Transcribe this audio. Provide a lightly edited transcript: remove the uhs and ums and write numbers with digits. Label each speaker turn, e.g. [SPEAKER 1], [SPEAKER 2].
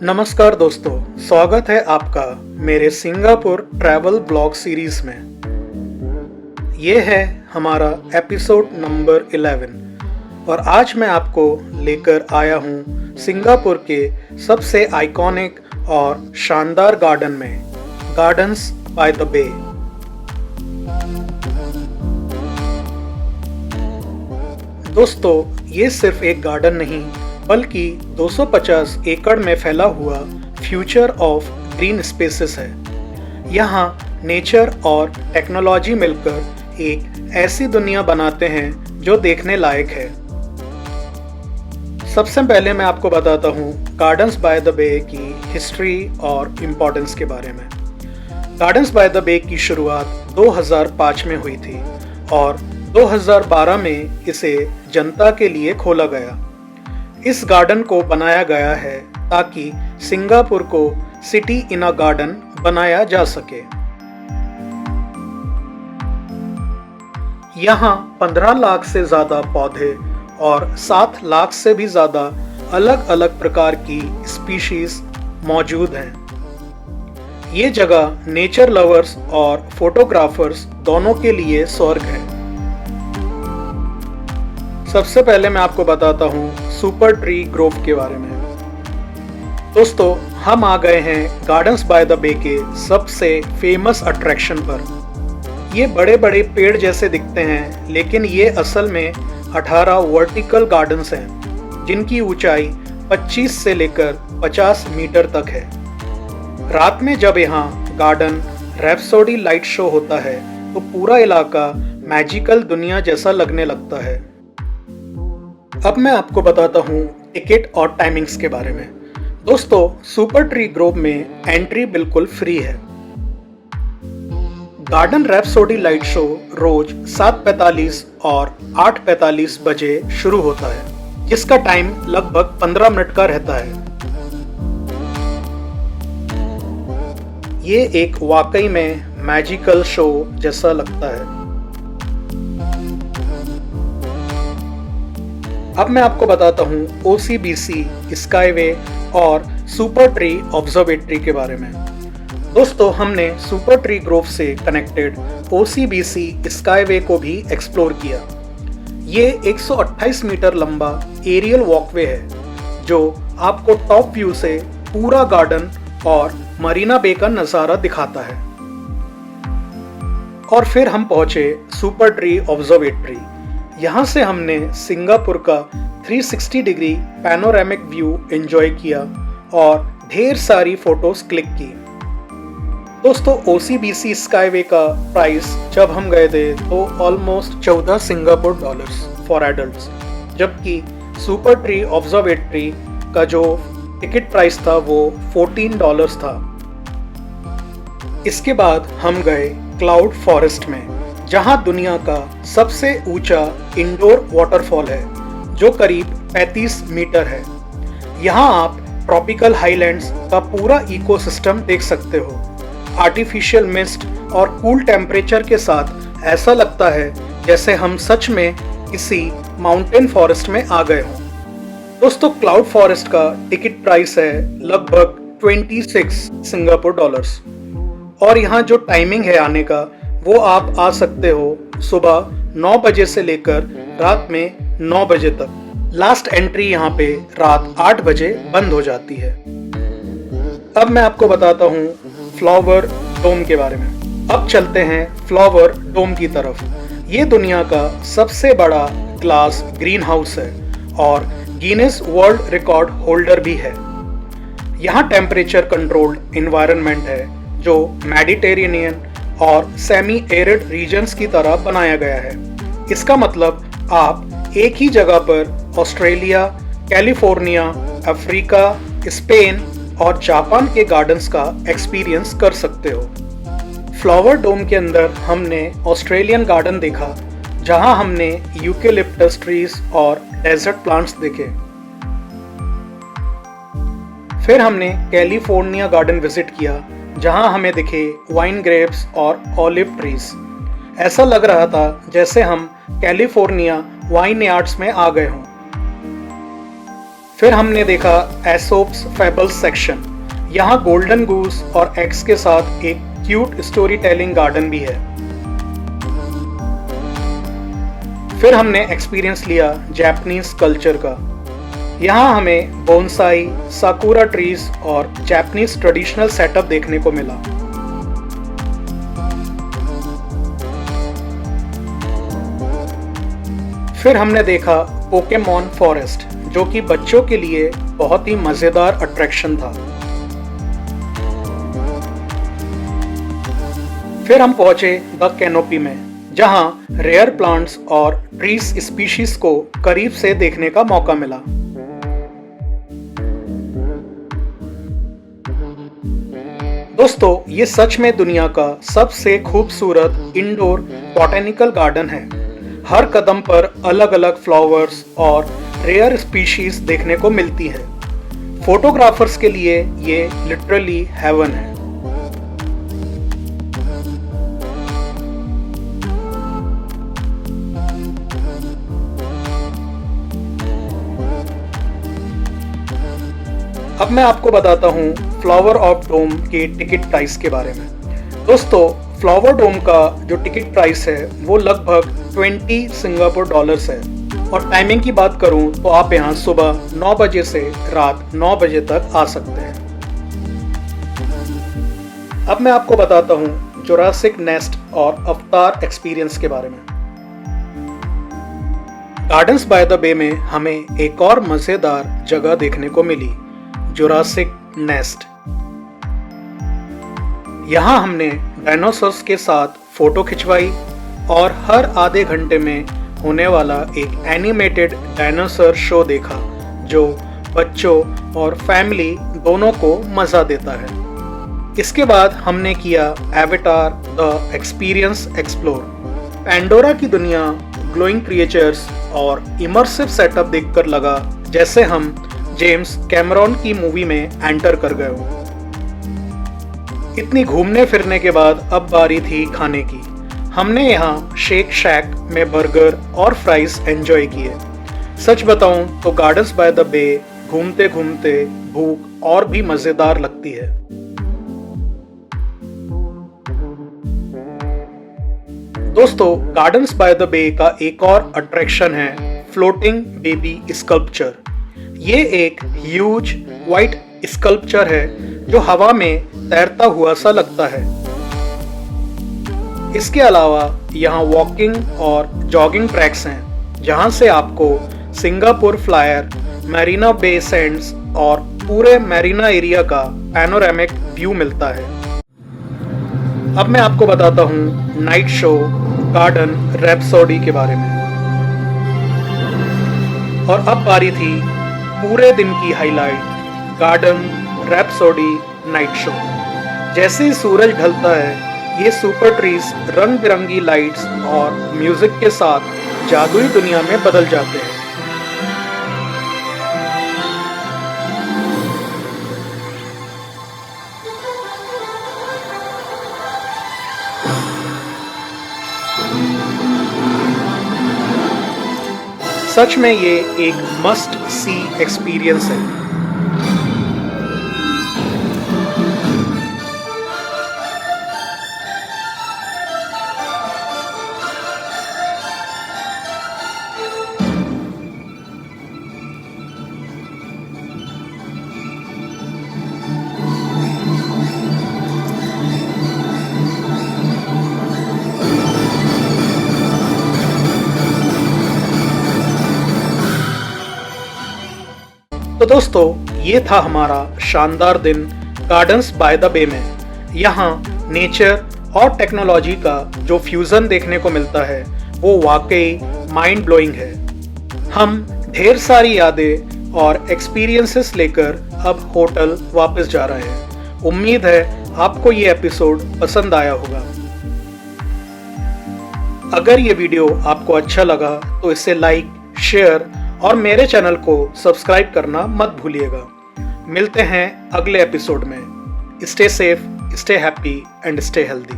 [SPEAKER 1] नमस्कार दोस्तों, स्वागत है आपका मेरे सिंगापुर ट्रैवल ब्लॉग सीरीज में। ये है हमारा एपिसोड नंबर 11 और आज मैं आपको लेकर आया हूँ सिंगापुर के सबसे आइकॉनिक और शानदार गार्डन में, गार्डन्स बाय द बे। दोस्तों, ये सिर्फ एक गार्डन नहीं बल्कि 250 एकड़ में फैला हुआ फ्यूचर ऑफ ग्रीन स्पेसेस है। यहाँ नेचर और टेक्नोलॉजी मिलकर एक ऐसी दुनिया बनाते हैं जो देखने लायक है। सबसे पहले मैं आपको बताता हूँ गार्डन्स बाय द बे की हिस्ट्री और इम्पोर्टेंस के बारे में। गार्डन्स बाय द बे की शुरुआत 2005 में हुई थी और 2012 में इसे जनता के लिए खोला गया। इस गार्डन को बनाया गया है ताकि सिंगापुर को सिटी इन अ गार्डन बनाया जा सके। यहाँ 15 लाख से ज्यादा पौधे और 7 लाख से भी ज्यादा अलग अलग प्रकार की स्पीशीज मौजूद हैं। ये जगह नेचर लवर्स और फोटोग्राफर्स दोनों के लिए स्वर्ग है। सबसे पहले मैं आपको बताता हूँ सुपर ट्री ग्रोव के बारे में। दोस्तों, हम आ गए हैं गार्डन्स बाय द बे के सबसे फेमस अट्रैक्शन पर। ये बड़े बड़े पेड़ जैसे दिखते हैं, लेकिन ये असल में 18 वर्टिकल गार्डन्स हैं जिनकी ऊंचाई 25 से लेकर 50 मीटर तक है। रात में जब यहाँ गार्डन रैप्सोडी लाइट शो होता है तो पूरा इलाका मैजिकल दुनिया जैसा लगने लगता है। अब मैं आपको बताता हूँ टिकट और टाइमिंग्स के बारे में। दोस्तों, सुपर ट्री ग्रोव में एंट्री बिल्कुल फ्री है। गार्डन रैप्सोडी लाइट शो रोज 7:45 और 8:45 बजे शुरू होता है, जिसका टाइम लगभग 15 मिनट का रहता है। ये एक वाकई में मैजिकल शो जैसा लगता है। अब मैं आपको बताता हूँ OCBC स्काईवे और सुपर ट्री ऑब्जर्वेटरी के बारे में। दोस्तों, हमने सुपर ट्री ग्रोव से कनेक्टेड OCBC स्काईवे को भी एक्सप्लोर किया। ये 128 मीटर लंबा एरियल वॉकवे है जो आपको टॉप व्यू से पूरा गार्डन और मरीना बे का नज़ारा दिखाता है। और फिर हम पहुंचे सुपर ट्री ऑब्जर्वेटरी। यहाँ से हमने सिंगापुर का 360 डिग्री पैनोरामिक व्यू एंजॉय किया और ढेर सारी फोटोज क्लिक की। दोस्तों, OCBC स्काईवे का प्राइस जब हम गए थे तो almost 14 Singapore dollars for adults, जबकि सुपर ट्री ऑब्जर्वेटरी का जो टिकट प्राइस था वो $14 था। इसके बाद हम गए क्लाउड फॉरेस्ट में, जहां दुनिया का सबसे ऊंचा इंडोर वाटरफॉल है जो करीब 35 मीटर है। यहां आप ट्रॉपिकल हाईलैंड्स का पूरा इकोसिस्टम देख सकते हो। आर्टिफिशियल मिस्ट और कूल टेम्परेचर के साथ ऐसा लगता है जैसे हम सच में किसी माउंटेन फॉरेस्ट में आ गए हों। दोस्तों, क्लाउड फॉरेस्ट का टिकट प्राइस है लगभग 26 सिंगापुर डॉलर्स और यहाँ जो टाइमिंग है आने का वो आप आ सकते हो सुबह 9 बजे से लेकर रात में 9 बजे तक। लास्ट एंट्री यहाँ पे रात 8 बजे बंद हो जाती है। अब मैं आपको बताता हूँ फ्लावर डोम के बारे में। अब चलते हैं फ्लावर डोम की तरफ। ये दुनिया का सबसे बड़ा ग्लास ग्रीन हाउस है और गिनेस वर्ल्ड रिकॉर्ड होल्डर भी है। यहाँ टेम्परेचर कंट्रोल्ड एनवायरनमेंट है जो मेडिटेरेनियन और सेमी एरिड रीजन्स की तरह बनाया गया है। इसका मतलब आप एक ही जगह पर ऑस्ट्रेलिया, कैलिफोर्निया, अफ्रीका, स्पेन और जापान के गार्डन्स का एक्सपीरियंस कर सकते हो। फ्लावर डोम के अंदर हमने ऑस्ट्रेलियन गार्डन देखा, जहां हमने यूकेलिप्टस ट्रीज और डेजर्ट प्लांट्स देखे। फिर हमने कैलिफोर्निया गार्डन विजिट किया, जहां हमें दिखे वाइन ग्रेप्स और ऑलिव ट्रीज। ऐसा लग रहा था जैसे हम कैलिफोर्निया वाइन यार्ड्स में आ गए हों। फिर हमने देखा एसोप्स फेबल्स सेक्शन। यहाँ गोल्डन गूस और एग्स के साथ एक क्यूट स्टोरी टेलिंग गार्डन भी है। फिर हमने एक्सपीरियंस लिया जापानीज कल्चर का। यहाँ हमें बोनसाई, साकुरा ट्रीज और जापानीज ट्रेडिशनल सेटअप देखने को मिला। फिर हमने देखा पोकेमॉन फॉरेस्ट, जो कि बच्चों के लिए बहुत ही मजेदार अट्रैक्शन था। फिर हम पहुंचे द कैनोपी में, जहां रेयर प्लांट्स और ट्रीज स्पीशीज को करीब से देखने का मौका मिला। दोस्तों, ये सच में दुनिया का सबसे खूबसूरत इंडोर बॉटेनिकल गार्डन है। हर कदम पर अलग अलग फ्लावर्स और रेयर स्पीशीज देखने को मिलती है। फोटोग्राफर्स के लिए ये लिटरली हेवन है। अब मैं आपको बताता हूँ फ्लावर ऑफ डोम के टिकट प्राइस के बारे में। दोस्तों, फ्लावर डोम का जो टिकट प्राइस है वो लगभग 20 सिंगापुर डॉलर्स है। और टाइमिंग की बात करूं तो आप यहाँ सुबह 9 बजे से रात 9 बजे तक आ सकते हैं। अब मैं आपको बताता हूँ जुरासिक नेस्ट और अवतार एक्सपीरियंस के बारे में। गार्डन्स बाय द बे में हमें एक और मजेदार जगह देखने को मिली, जुरासिक नेस्ट। यहाँ हमने डायनासोर्स के साथ फोटो खिंचवाई और हर आधे घंटे में होने वाला एक एनिमेटेड डायनासोर शो देखा, जो बच्चों और फैमिली दोनों को मजा देता है। इसके बाद हमने किया avatar the experience explore. Pandora की दुनिया, ग्लोइंग क्रिएचर्स और इमर्सिव सेटअप देखकर लगा जैसे हम जेम्स कैमरॉन की मूवी में एंटर कर गए हो। इतनी घूमने फिरने के बाद अब बारी थी खाने की। हमने यहाँ शेक शैक में बर्गर और फ्राइज एंजॉय किए। सच बताऊं तो गार्डन्स बाय द बे घूमते घूमते भूख और भी मजेदार लगती है। दोस्तों, गार्डन्स बाय द बे का एक और अट्रैक्शन है फ्लोटिंग बेबी स्कल्पचर। ये एक ह्यूज व्हाइट स्कल्पचर है जो हवा में तैरता हुआ सा लगता है। इसके अलावा यहाँ वॉकिंग और जॉगिंग ट्रैक्स हैं, जहाँ से आपको सिंगापुर फ्लायर, मैरीना बे सैंड्स और पूरे मैरीना एरिया का पैनोरामिक व्यू मिलता है। अब मैं आपको बताता हूँ नाइट शो गार्डन रैप्सोडी के बारे में। और अब बारी थी पूरे दिन की highlight, garden rhapsody night show. जैसे ही सूरज ढलता है, ये सुपर ट्रीज रंग बिरंगी लाइट्स और म्यूजिक के साथ जादुई दुनिया में बदल जाते हैं। सच में ये एक मस्ट सी एक्सपीरियंस है। तो दोस्तों, ये था हमारा शानदार दिन गार्डन्स बाय द बे में। यहाँ नेचर और टेक्नोलॉजी का जो फ्यूजन देखने को मिलता है वो वाकई माइंड ब्लोइंग है। हम ढेर सारी यादें और एक्सपीरियंसेस लेकर अब होटल वापस जा रहे हैं। उम्मीद है आपको ये एपिसोड पसंद आया होगा। अगर ये वीडियो आपको अच्छा लगा तो इसे लाइक, शेयर और मेरे चैनल को सब्सक्राइब करना मत भूलिएगा। मिलते हैं अगले एपिसोड में। Stay safe, stay happy and stay healthy.